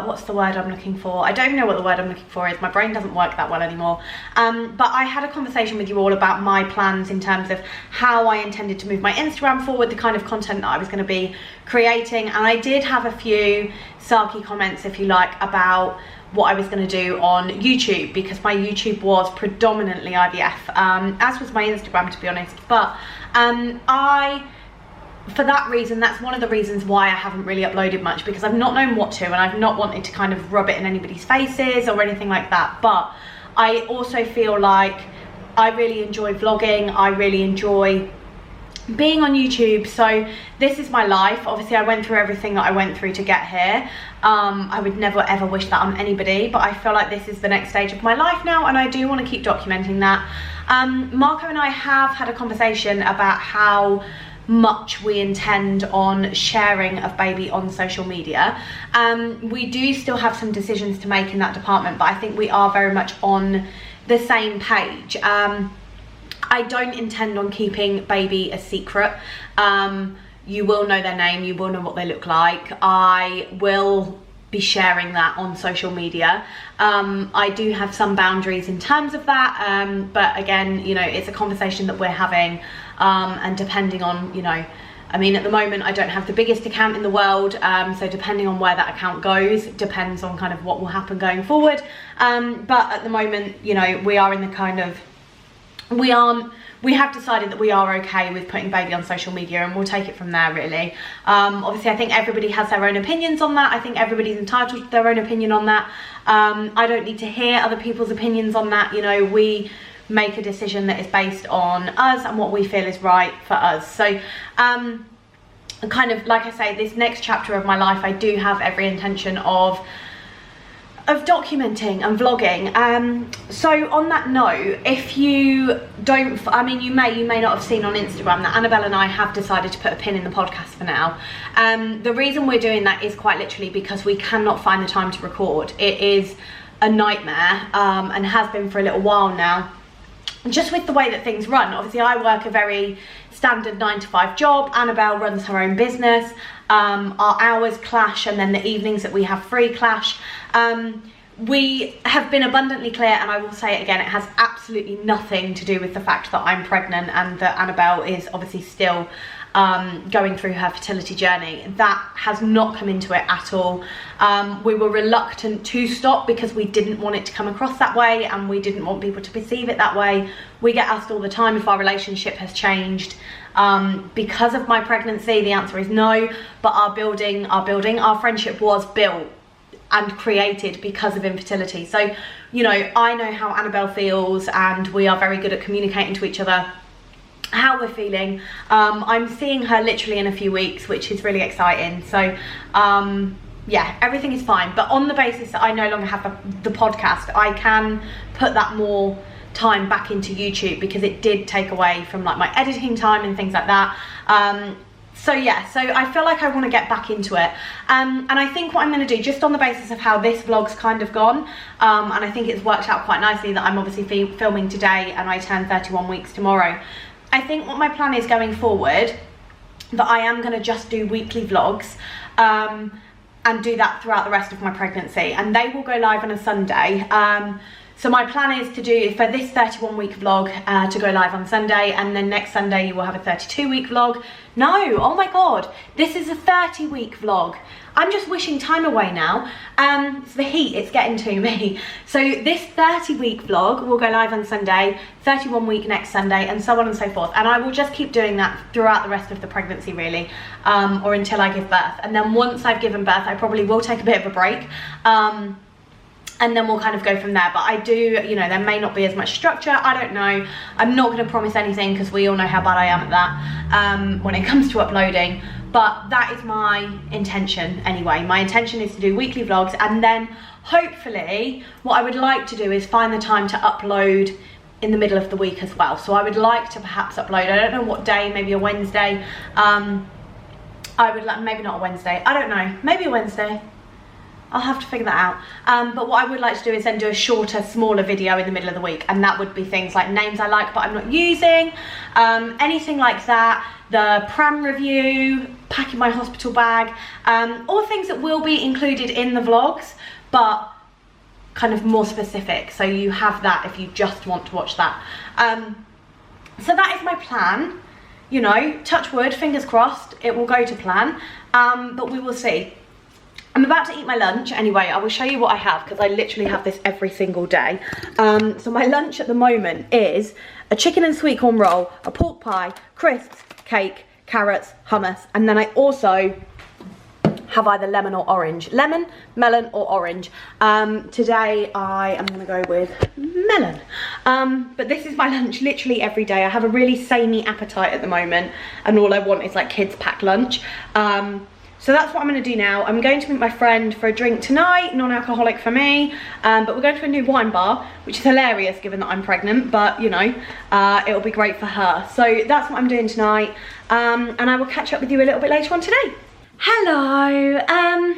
what's the word I'm looking for? I don't even know what the word I'm looking for is. My brain doesn't work that well anymore. But I had a conversation with you all about my plans in terms of how I intended to move my Instagram forward, the kind of content that I was going to be creating. And I did have a few sarky comments, if you like, about what I was going to do on YouTube, because my YouTube was predominantly IVF, as was my Instagram, to be honest. But for that reason, that's one of the reasons why I haven't really uploaded much, because I've not known what to, and I've not wanted to kind of rub it in anybody's faces or anything like that. But I also feel like I really enjoy vlogging, I really enjoy being on YouTube, so this is my life. Obviously I went through everything that I went through to get here. I would never ever wish that on anybody, but I feel like this is the next stage of my life now, and I do want to keep documenting that. Marco and I have had a conversation about how much we intend on sharing of baby on social media. We do still have some decisions to make in that department, but I think we are very much on the same page. I don't intend on keeping baby a secret. You will know their name, you will know what they look like. I will be sharing that on social media. I do have some boundaries in terms of that, but again, you know, it's a conversation that we're having, and depending on, you know, I mean, at the moment I don't have the biggest account in the world, so depending on where that account goes depends on kind of what will happen going forward. But at the moment, you know, we are in the kind of, we have decided that we are okay with putting baby on social media, and we'll take it from there, really. Obviously I think everybody has their own opinions on that. I think everybody's entitled to their own opinion on that. I don't need to hear other people's opinions on that. You know, we make a decision that is based on us and what we feel is right for us. So kind of like I say, this next chapter of my life, I do have every intention of documenting and vlogging. So on that note, if you don't, I mean, you may not have seen on Instagram that Annabelle and I have decided to put a pin in the podcast for now. The reason we're doing that is quite literally because we cannot find the time to record. It is a nightmare, and has been for a little while now, just with the way that things run. Obviously I work a very standard 9-to-5 job. Annabelle runs her own business. Our hours clash, and then the evenings that we have free clash. We have been abundantly clear, and I will say it again, it has absolutely nothing to do with the fact that I'm pregnant and that Annabelle is obviously still going through her fertility journey. That has not come into it at all. We were reluctant to stop because we didn't want it to come across that way, and we didn't want people to perceive it that way. We get asked all the time if our relationship has changed because of my pregnancy. The answer is no, but our friendship was built and created because of infertility. So, you know, I know how Annabelle feels, and we are very good at communicating to each other how we're feeling. I'm seeing her literally in a few weeks, which is really exciting. So yeah, everything is fine. But on the basis that I no longer have the podcast, I can put that more time back into YouTube, because it did take away from like my editing time and things like that. So yeah, so I feel like I want to get back into it, and I think what I'm going to do, just on the basis of how this vlog's kind of gone, and I think it's worked out quite nicely that I'm obviously filming today and I turn 31 weeks tomorrow. I think what my plan is going forward, that I am going to just do weekly vlogs, and do that throughout the rest of my pregnancy, and they will go live on a Sunday. So my plan is to do, for this 31 week vlog, to go live on Sunday, and then next Sunday you will have a 32 week vlog. No, oh my God, this is a 30 week vlog. I'm just wishing time away now. It's the heat, it's getting to me. So this 30 week vlog will go live on Sunday, 31 week next Sunday, and so on and so forth. And I will just keep doing that throughout the rest of the pregnancy, really, or until I give birth. And then once I've given birth, I probably will take a bit of a break. And then we'll kind of go from there. But I do, you know, there may not be as much structure, I don't know. I'm not gonna promise anything because we all know how bad I am at that when it comes to uploading. But that is my intention anyway. My intention is to do weekly vlogs, and then hopefully what I would like to do is find the time to upload in the middle of the week as well. So I would like to perhaps upload, I don't know what day, maybe a Wednesday. I would like, maybe not a Wednesday, I don't know, maybe a Wednesday. I'll have to figure that out. But what I would like to do is then do a shorter, smaller video in the middle of the week, and that would be things like names I like but I'm not using, anything like that, the pram review, packing my hospital bag, all things that will be included in the vlogs, but kind of more specific, so you have that if you just want to watch that. So that is my plan. You know, touch wood, fingers crossed, it will go to plan, but we will see. I'm about to eat my lunch anyway. I will show you what I have because I literally have this every single day. So my lunch at the moment is a chicken and sweet corn roll, a pork pie, crisps, cake, carrots, hummus, and then I also have either lemon or orange. Lemon, melon or orange. Today I am gonna go with melon. But this is my lunch literally every day. I have a really samey appetite at the moment, and all I want is like kids packed lunch. So that's what I'm going to do now. I'm going to meet my friend for a drink tonight, non-alcoholic for me, but we're going to a new wine bar, which is hilarious given that I'm pregnant, but you know, it'll be great for her. So that's what I'm doing tonight, and I will catch up with you a little bit later on today. Hello,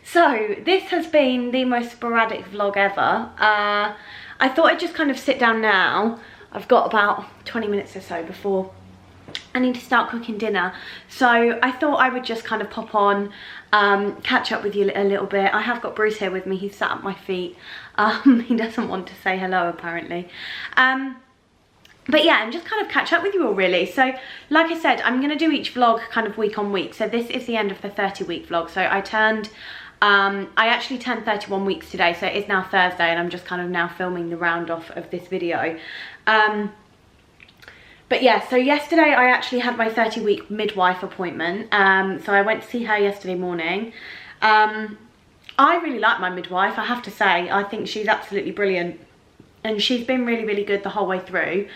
so this has been the most sporadic vlog ever. I thought I'd just kind of sit down now. I've got about 20 minutes or so before I need to start cooking dinner, so I thought I would just kind of pop on, catch up with you a little bit. I have got Bruce here with me. He's sat at my feet. He doesn't want to say hello apparently, but yeah, and just kind of catch up with you all really. So like I said, I'm going to do each vlog kind of week on week. So this is the end of the 30 week vlog. So I actually turned 31 weeks today, so it is now Thursday, and I'm just kind of now filming the round off of this video. But yeah, so yesterday I actually had my 30 week midwife appointment. So I went to see her yesterday morning. I really like my midwife, I have to say. I think she's absolutely brilliant, and she's been really, really good the whole way through.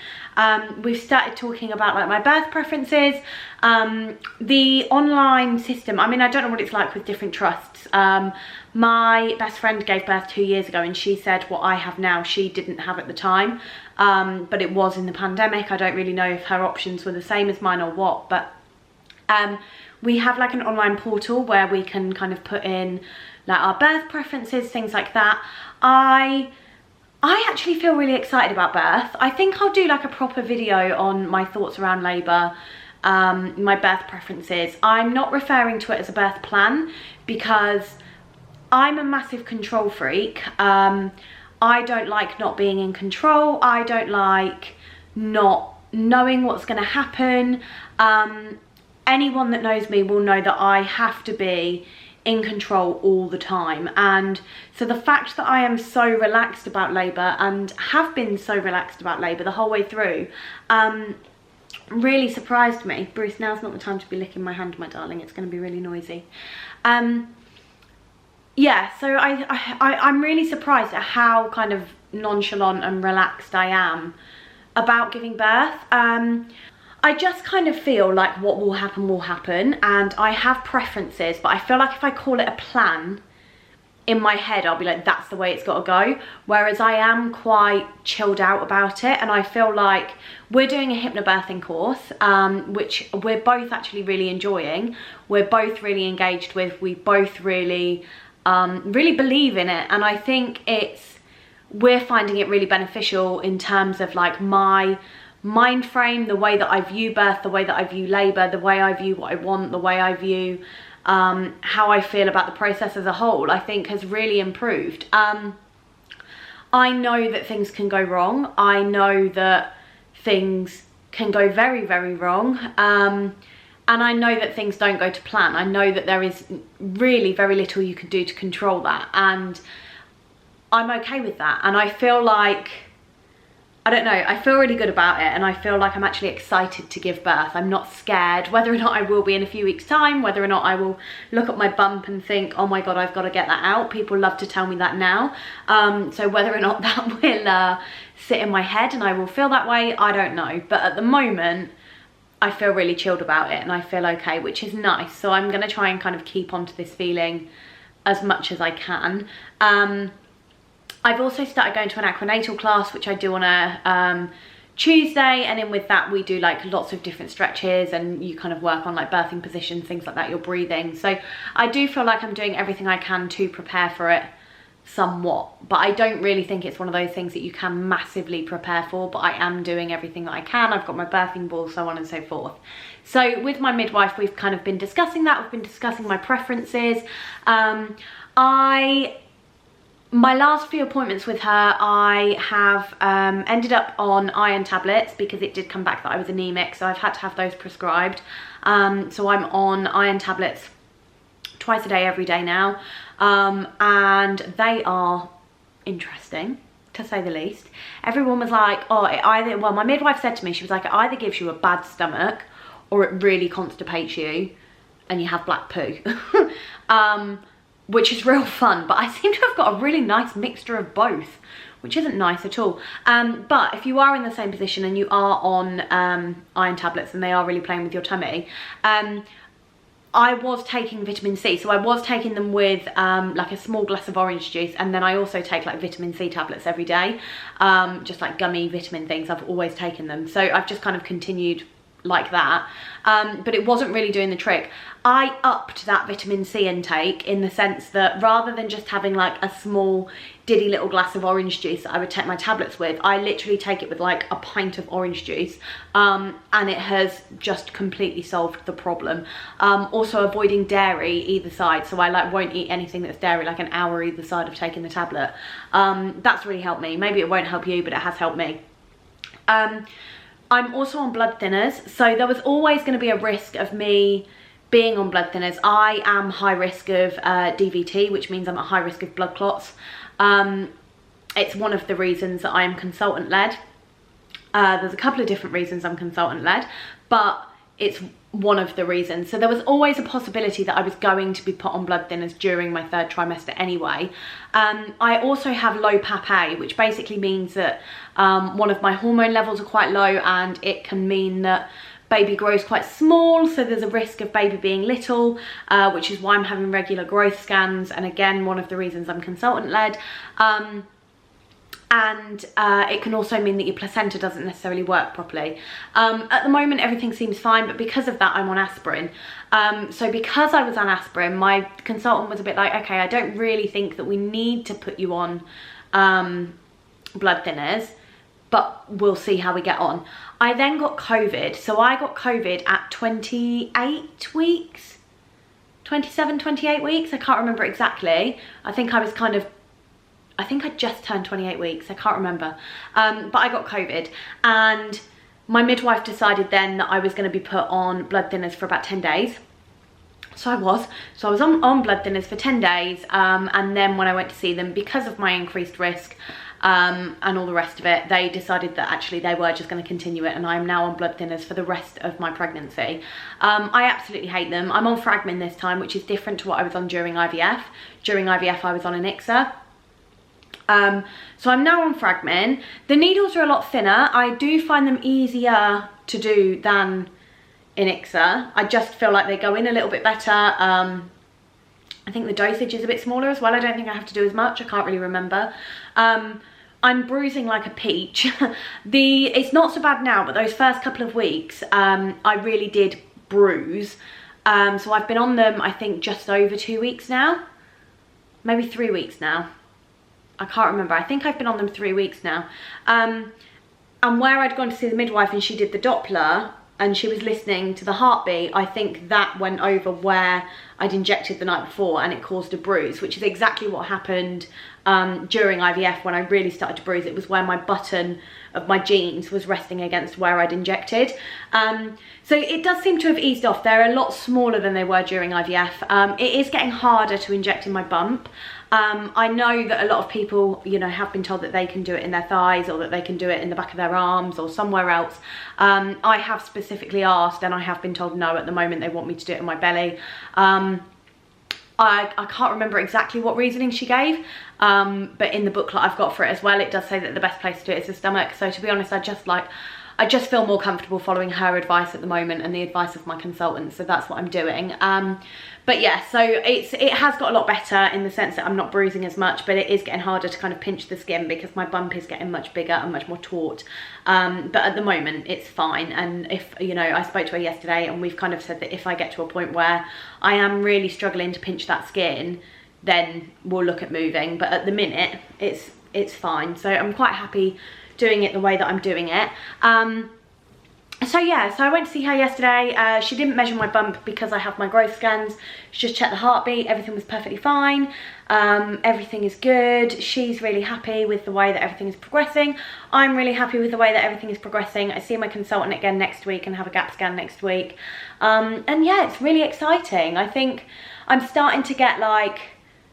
We've started talking about like my birth preferences, the online system. I mean, I don't know what it's like with different trusts. My best friend gave birth 2 years ago, and she said what I have now she didn't have at the time, but it was in the pandemic. I don't really know if her options were the same as mine or what, but we have like an online portal where we can kind of put in like our birth preferences, things like that. I actually feel really excited about birth. I think I'll do like a proper video on my thoughts around labour, my birth preferences. I'm not referring to it as a birth plan because I'm a massive control freak. I don't like not being in control. I don't like not knowing what's going to happen. Anyone that knows me will know that I have to be in control all the time, and so the fact that I am so relaxed about labour and have been so relaxed about labour the whole way through really surprised me. Bruce, now's not the time to be licking my hand, my darling, it's going to be really noisy. Yeah, so I'm really surprised at how kind of nonchalant and relaxed I am about giving birth. I just kind of feel like what will happen, and I have preferences, but I feel like if I call it a plan, in my head I'll be like, that's the way it's got to go, whereas I am quite chilled out about it. And I feel like we're doing a hypnobirthing course, which we're both actually really enjoying, we're both really engaged with, we both really really believe in it, and I think we're finding it really beneficial in terms of like my mind frame, the way that I view birth, the way that I view labour, the way I view what I want, the way I view how I feel about the process as a whole, I think has really improved. I know that things can go wrong. I know that things can go very, very wrong. And I know that things don't go to plan. I know that there is really very little you can do to control that. And I'm okay with that. And I feel like, I don't know, I feel really good about it, and I feel like I'm actually excited to give birth. I'm not scared, whether or not I will be in a few weeks' time, whether or not I will look at my bump and think, oh my God, I've got to get that out. People love to tell me that now. So whether or not that will sit in my head and I will feel that way, I don't know. But at the moment, I feel really chilled about it and I feel okay, which is nice. So I'm going to try and kind of keep on to this feeling as much as I can. I've also started going to an acronatal class, which I do on a Tuesday, and then with that we do like lots of different stretches, and you kind of work on like birthing positions, things like that, your breathing. So I do feel like I'm doing everything I can to prepare for it somewhat, but I don't really think it's one of those things that you can massively prepare for, but I am doing everything that I can. I've got my birthing ball, so on and so forth. So with my midwife, we've kind of been discussing that. We've been discussing my preferences. My last few appointments with her, I have ended up on iron tablets because it did come back that I was anemic, so I've had to have those prescribed. So I'm on iron tablets twice a day, every day now, and they are interesting, to say the least. Everyone was like, oh, well, my midwife said to me, she was like, it either gives you a bad stomach or it really constipates you and you have black poo. Which is real fun, but I seem to have got a really nice mixture of both, which isn't nice at all. But if you are in the same position and you are on iron tablets and they are really playing with your tummy, I was taking vitamin C, so I was taking them with like a small glass of orange juice, and then I also take like vitamin C tablets every day, just like gummy vitamin things. I've always taken them, so I've just kind of continued like that, but it wasn't really doing the trick. I upped that vitamin C intake in the sense that rather than just having like a small diddy little glass of orange juice that I would take my tablets with, I literally take it with like a pint of orange juice, and it has just completely solved the problem. Also avoiding dairy either side, so I like won't eat anything that's dairy like an hour either side of taking the tablet. That's really helped me. Maybe it won't help you, but it has helped me. I'm also on blood thinners, so there was always going to be a risk of me being on blood thinners. I am high risk of DVT, which means I'm at high risk of blood clots. It's one of the reasons that I am consultant led. There's a couple of different reasons I'm consultant led, but it's one of the reasons. So there was always a possibility that I was going to be put on blood thinners during my third trimester anyway. I also have low PAP-A, which basically means that one of my hormone levels are quite low, and it can mean that baby grows quite small, so there's a risk of baby being little, which is why I'm having regular growth scans, and again, one of the reasons I'm consultant led. And it can also mean that your placenta doesn't necessarily work properly. At the moment, everything seems fine, but because of that, I'm on aspirin. So because I was on aspirin, my consultant was a bit like, okay, I don't really think that we need to put you on blood thinners, but we'll see how we get on. I then got COVID. So I got COVID at 28 weeks, 27, 28 weeks. I can't remember exactly. I think I just turned 28 weeks. I can't remember. But I got COVID, and my midwife decided then that I was going to be put on blood thinners for about 10 days. So I was on blood thinners for 10 days. And then when I went to see them, because of my increased risk, and all the rest of it, they decided that actually they were just going to continue it, and I'm now on blood thinners for the rest of my pregnancy. I absolutely hate them. I'm on Fragmin this time, which is different to what I was on during IVF. During IVF I was on Anixa. So I'm now on Fragmin. The needles are a lot thinner. I do find them easier to do than Anixa. I just feel like they go in a little bit better. I think the dosage is a bit smaller as well. I don't think I have to do as much. I can't really remember. I'm bruising like a peach. It's not so bad now, but those first couple of weeks, I really did bruise. So I've been on them, I think, just over 2 weeks now. Maybe 3 weeks now. I can't remember. I think I've been on them 3 weeks now. And where I'd gone to see the midwife and she did the Doppler and she was listening to the heartbeat, I think that went over where I'd injected the night before and it caused a bruise, which is exactly what happened during IVF when I really started to bruise. It was where my button of my jeans was resting against where I'd injected. So it does seem to have eased off. They're a lot smaller than they were during IVF. It is getting harder to inject in my bump. I know that a lot of people, you know, have been told that they can do it in their thighs or that they can do it in the back of their arms or somewhere else. I have specifically asked and I have been told no at the moment. They want me to do it in my belly. I can't remember exactly what reasoning she gave, but in the booklet I've got for it as well, it does say that the best place to do it is the stomach. So to be honest, I just feel more comfortable following her advice at the moment and the advice of my consultant, so that's what I'm doing. But yeah, so it has got a lot better in the sense that I'm not bruising as much, but it is getting harder to kind of pinch the skin because my bump is getting much bigger and much more taut. But at the moment it's fine, and if, you know, I spoke to her yesterday and we've kind of said that if I get to a point where I am really struggling to pinch that skin, then we'll look at moving, but at the minute it's fine. So I'm quite happy doing it the way that I'm doing it. So yeah, so I went to see her yesterday. She didn't measure my bump because I have my growth scans. She just checked the heartbeat, everything was perfectly fine. Everything is good. She's really happy with the way that everything is progressing. I'm really happy with the way that everything is progressing. I see my consultant again next week and have a gap scan next week. And yeah, it's really exciting. I think I'm starting to get like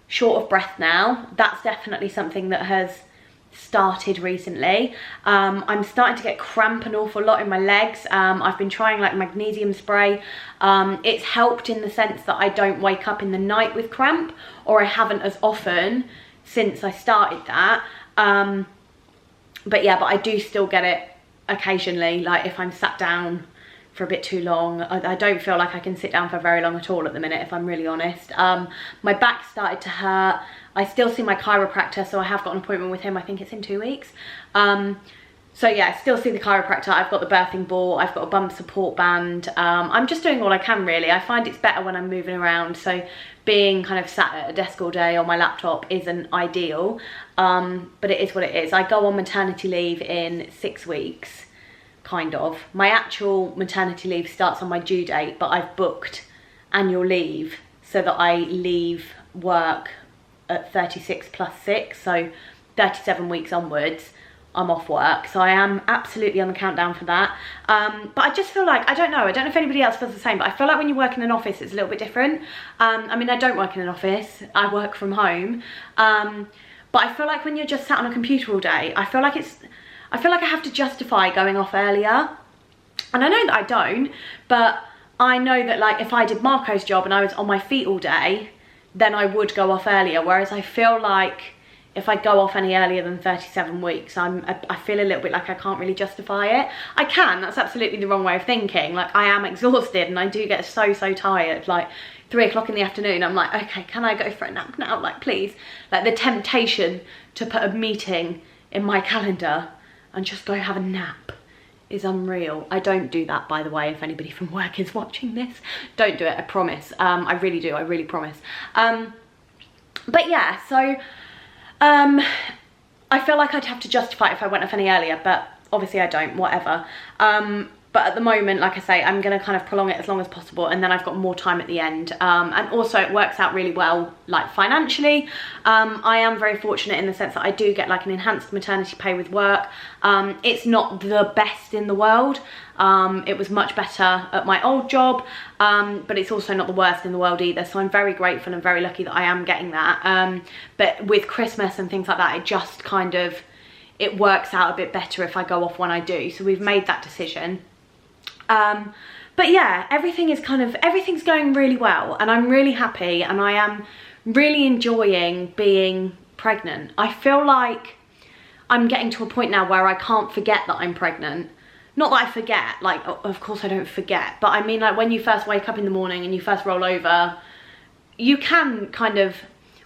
short of breath now. That's definitely something that has started recently. I'm starting to get cramp an awful lot in my legs. I've been trying like magnesium spray. It's helped in the sense that I don't wake up in the night with cramp, or I haven't as often since I started that. But yeah, but I do still get it occasionally, like if I'm sat down for a bit too long. I don't feel like I can sit down for very long at all at the minute, if I'm really honest. My back started to hurt. I still see my chiropractor, so I have got an appointment with him. I think it's in 2 weeks. So yeah, still see the chiropractor. I've got the birthing ball. I've got a bum support band. I'm just doing all I can really. I find it's better when I'm moving around. So being kind of sat at a desk all day on my laptop isn't ideal. But it is what it is. I go on maternity leave in 6 weeks, kind of. My actual maternity leave starts on my due date, but I've booked annual leave so that I leave work at 36 plus 6, so 37 weeks onwards I'm off work. So I am absolutely on the countdown for that. But I just feel like, I don't know if anybody else feels the same, but I feel like when you work in an office it's a little bit different. I mean, I don't work in an office, I work from home, but I feel like when you're just sat on a computer all day, I feel like I have to justify going off earlier. And I know that I don't, but I know that like if I did Marco's job and I was on my feet all day, then I would go off earlier. Whereas I feel like if I go off any earlier than 37 weeks, I feel a little bit like I can't really justify it. I can, that's absolutely the wrong way of thinking. Like, I am exhausted and I do get so tired. Like 3 o'clock in the afternoon, I'm like, okay, can I go for a nap now? Like, please. Like, the temptation to put a meeting in my calendar and just go have a nap is unreal. I don't do that, by the way, if anybody from work is watching this. Don't do it, I promise. I really do, I really promise. But yeah, so I feel like I'd have to justify it if I went off any earlier, but obviously I don't, whatever. But at the moment, like I say, I'm gonna kind of prolong it as long as possible, and then I've got more time at the end. And also it works out really well, like financially. I am very fortunate in the sense that I do get like an enhanced maternity pay with work. It's not the best in the world. It was much better at my old job, but it's also not the worst in the world either. So I'm very grateful and very lucky that I am getting that. But with Christmas and things like that, it just kind of, it works out a bit better if I go off when I do. So we've made that decision. But yeah, everything's going really well and I'm really happy and I am really enjoying being pregnant. I feel like I'm getting to a point now where I can't forget that I'm pregnant. Not that I forget, like, of course I don't forget, but I mean like when you first wake up in the morning and you first roll over, you can kind of,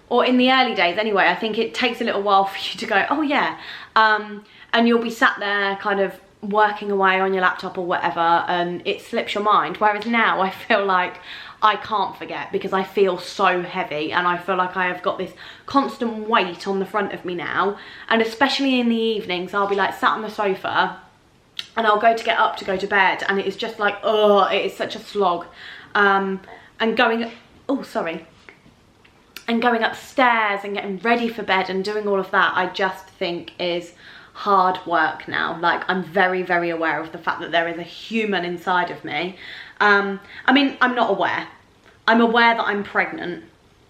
or in the early days anyway, I think it takes a little while for you to go, oh yeah, and you'll be sat there kind of working away on your laptop or whatever, and it slips your mind. Whereas now I feel like I can't forget, because I feel so heavy, and I feel like I have got this constant weight on the front of me now. And especially in the evenings, I'll be like sat on the sofa and I'll go to get up to go to bed, and it is just like, oh, it is such a slog. And going, oh sorry, and going upstairs and getting ready for bed and doing all of that, I just think is hard work now. Like, I'm very, very aware of the fact that there is a human inside of me. I mean, I'm not aware. I'm aware that I'm pregnant,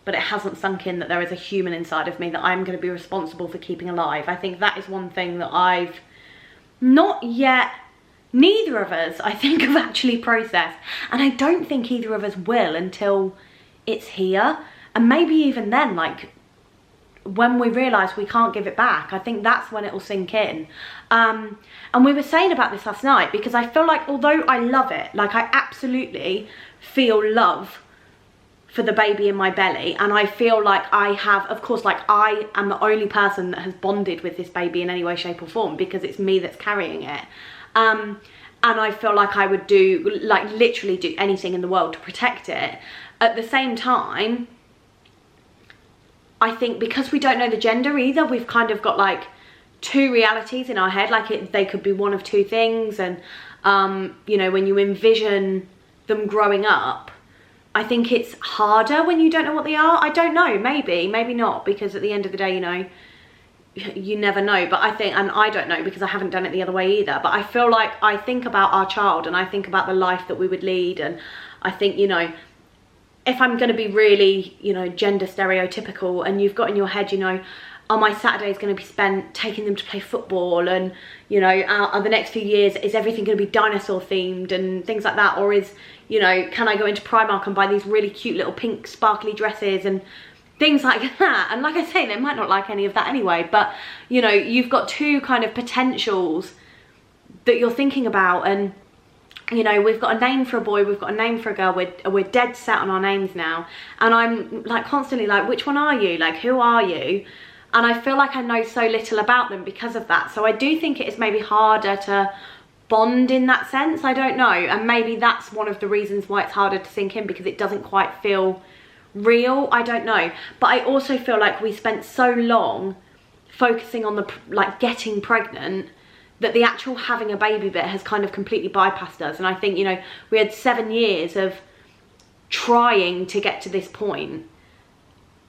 but it hasn't sunk in that there is a human inside of me that I'm going to be responsible for keeping alive. I think that is one thing that I've not yet, neither of us, I think, have actually processed. And I don't think either of us will until it's here. And maybe even then, like, when we realise we can't give it back, I think that's when it will sink in. And we were saying about this last night, because I feel like, although I love it, like I absolutely feel love for the baby in my belly, and I feel like I have, of course, like I am the only person that has bonded with this baby in any way, shape or form, because it's me that's carrying it. And I feel like I would do, like literally do anything in the world to protect it. At the same time, I think because we don't know the gender either, we've kind of got like two realities in our head. Like they could be one of two things. And, you know, when you envision them growing up, I think it's harder when you don't know what they are. I don't know, maybe not, because at the end of the day, you know, you never know. But I think, and I don't know because I haven't done it the other way either, but I feel like I think about our child and I think about the life that we would lead. And I think, you know, if I'm going to be really, you know, gender stereotypical, and you've got in your head, you know, are my Saturdays going to be spent taking them to play football, and, you know, are the next few years, is everything going to be dinosaur themed and things like that? Or is, you know, can I go into Primark and buy these really cute little pink sparkly dresses and things like that? And like I say, they might not like any of that anyway, but, you know, you've got two kind of potentials that you're thinking about. And, you know, we've got a name for a boy, we've got a name for a girl, we're dead set on our names now. And I'm like constantly like, which one are you? Like, who are you? And I feel like I know so little about them because of that. So I do think it is maybe harder to bond in that sense. I don't know. And maybe that's one of the reasons why it's harder to sink in, because it doesn't quite feel real. I don't know. But I also feel like we spent so long focusing on the, like, getting pregnant, that the actual having a baby bit has kind of completely bypassed us. And I think, you know, we had 7 years of trying to get to this point,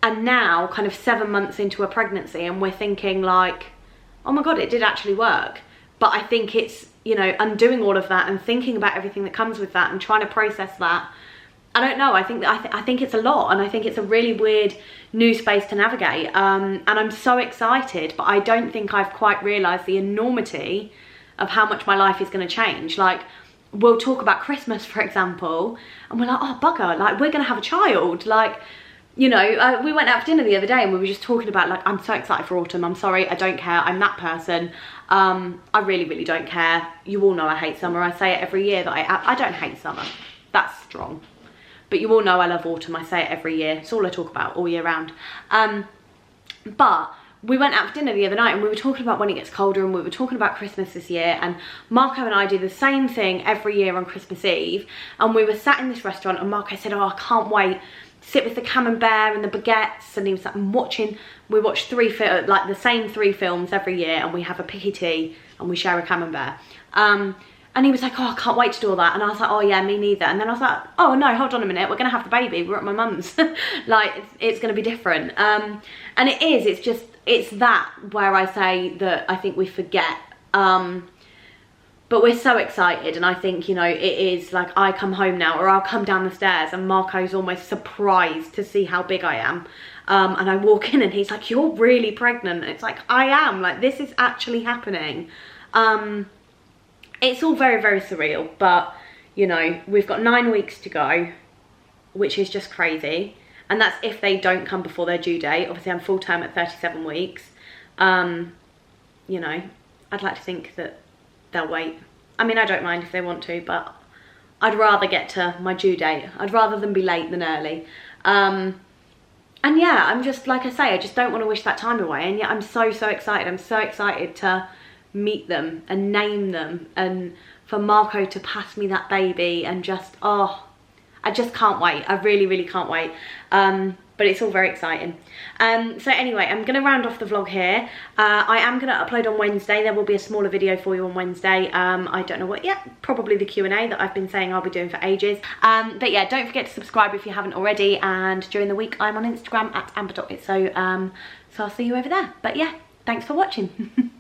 and now kind of 7 months into a pregnancy, and we're thinking like, oh my God, it did actually work. But I think it's, you know, undoing all of that and thinking about everything that comes with that and trying to process that. I don't know, I think it's a lot, and I think it's a really weird new space to navigate. And I'm so excited, but I don't think I've quite realised the enormity of how much my life is going to change. Like, we'll talk about Christmas, for example, and we're like, oh bugger, like, we're going to have a child. Like, you know, we went out for dinner the other day and we were just talking about, like, I'm so excited for autumn. I'm sorry, I don't care. I'm that person. I really, really don't care. You all know I hate summer. I say it every year that I don't hate summer. That's strong. But you all know I love autumn. I say it every year. It's all I talk about all year round. But we went out for dinner the other night and we were talking about when it gets colder, and we were talking about Christmas this year. And Marco and I do the same thing every year on Christmas Eve. And we were sat in this restaurant and Marco said, oh, I can't wait. Sit with the camembert and the baguettes, and he was like, we watch the same 3 films every year, and we have a picky tea and we share a camembert. And he was like, oh, I can't wait to do all that. And I was like, oh yeah, me neither. And then I was like, oh no, hold on a minute, we're gonna have the baby, we're at my mum's. Like, it's gonna be different. And it is, it's that where I say that I think we forget. But we're so excited, and I think, you know, it is like, I come home now, or I'll come down the stairs and Marco's almost surprised to see how big I am. And I walk in and he's like, you're really pregnant. It's like, I am, like, this is actually happening. It's all very, very surreal, but, you know, we've got 9 weeks to go, which is just crazy. And that's if they don't come before their due date. Obviously, I'm full term at 37 weeks. You know, I'd like to think that they'll wait. I mean, I don't mind if they want to, but I'd rather get to my due date. I'd rather them be late than early. And yeah, I'm just, like I say, I just don't want to wish that time away, and yet I'm so excited. I'm so excited to meet them and name them, and for Marco to pass me that baby, and just, oh, I just can't wait. I really can't wait. But it's all very exciting. So anyway, I'm going to round off the vlog here. I am going to upload on Wednesday. There will be a smaller video for you on Wednesday. I don't know what yet. Probably the Q&A that I've been saying I'll be doing for ages. But yeah, don't forget to subscribe if you haven't already. And during the week, I'm on Instagram at amber.it. So I'll see you over there. But yeah, thanks for watching.